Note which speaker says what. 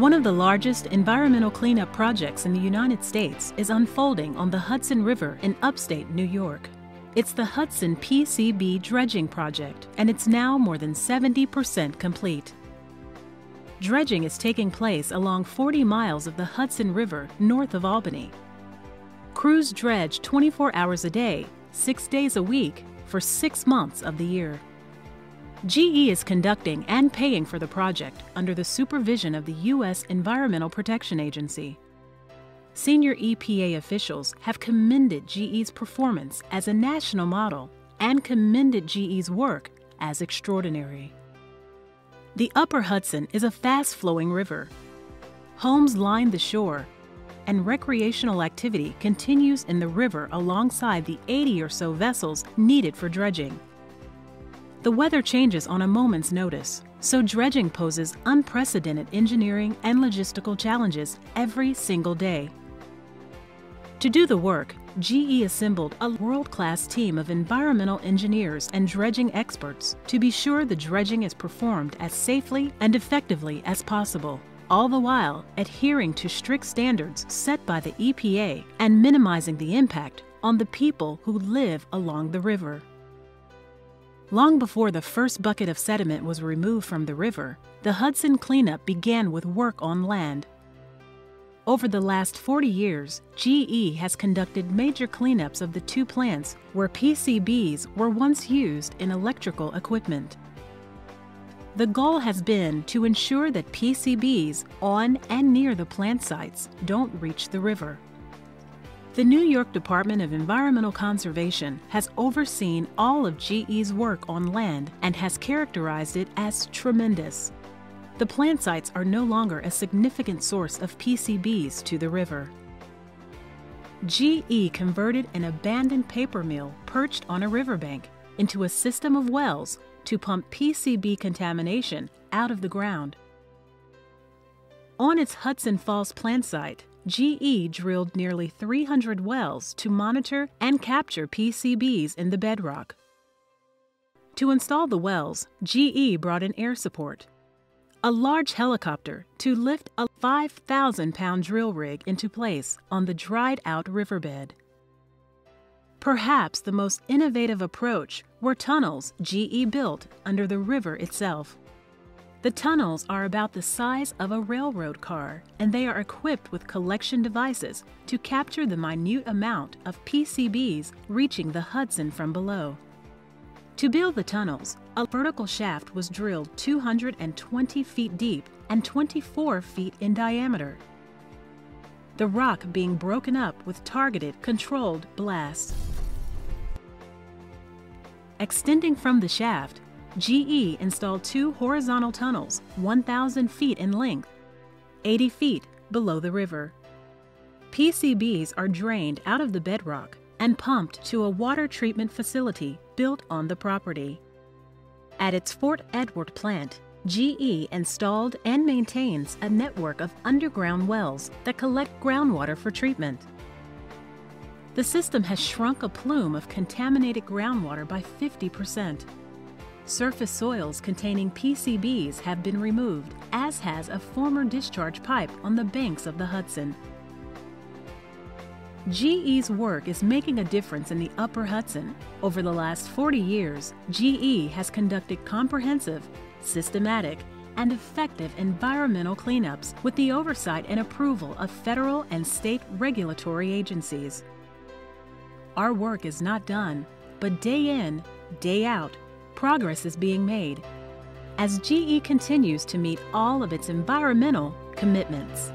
Speaker 1: One of the largest environmental cleanup projects in the United States is unfolding on the Hudson River in upstate New York. It's the Hudson PCB Dredging Project, and it's now more than 70% complete. Dredging is taking place along 40 miles of the Hudson River north of Albany. Crews dredge 24 hours a day, 6 days a week, for 6 months of the year. GE is conducting and paying for the project under the supervision of the U.S. Environmental Protection Agency. Senior EPA officials have commended GE's performance as a national model and commended GE's work as extraordinary. The Upper Hudson is a fast-flowing river. Homes line the shore, and recreational activity continues in the river alongside the 80 or so vessels needed for dredging. The weather changes on a moment's notice, so dredging poses unprecedented engineering and logistical challenges every single day. To do the work, GE assembled a world-class team of environmental engineers and dredging experts to be sure the dredging is performed as safely and effectively as possible, all the while adhering to strict standards set by the EPA and minimizing the impact on the people who live along the river. Long before the first bucket of sediment was removed from the river, the Hudson cleanup began with work on land. Over the last 40 years, GE has conducted major cleanups of the 2 plants where PCBs were once used in electrical equipment. The goal has been to ensure that PCBs on and near the plant sites don't reach the river. The New York Department of Environmental Conservation has overseen all of GE's work on land and has characterized it as tremendous. The plant sites are no longer a significant source of PCBs to the river. GE converted an abandoned paper mill perched on a riverbank into a system of wells to pump PCB contamination out of the ground. On its Hudson Falls plant site, GE drilled nearly 300 wells to monitor and capture PCBs in the bedrock. To install the wells, GE brought in air support, a large helicopter to lift a 5,000-pound drill rig into place on the dried-out riverbed. Perhaps the most innovative approach were tunnels GE built under the river itself. The tunnels are about the size of a railroad car, and they are equipped with collection devices to capture the minute amount of PCBs reaching the Hudson from below. To build the tunnels, a vertical shaft was drilled 220 feet deep and 24 feet in diameter, the rock being broken up with targeted, controlled blasts. Extending from the shaft, GE installed 2 horizontal tunnels 1,000 feet in length, 80 feet below the river. PCBs are drained out of the bedrock and pumped to a water treatment facility built on the property. At its Fort Edward plant, GE installed and maintains a network of underground wells that collect groundwater for treatment. The system has shrunk a plume of contaminated groundwater by 50%. Surface soils containing PCBs have been removed, as has a former discharge pipe on the banks of the Hudson. GE's work is making a difference in the Upper Hudson. Over the last 40 years, GE has conducted comprehensive, systematic, and effective environmental cleanups with the oversight and approval of federal and state regulatory agencies. Our work is not done, but day in, day out, progress is being made as GE continues to meet all of its environmental commitments.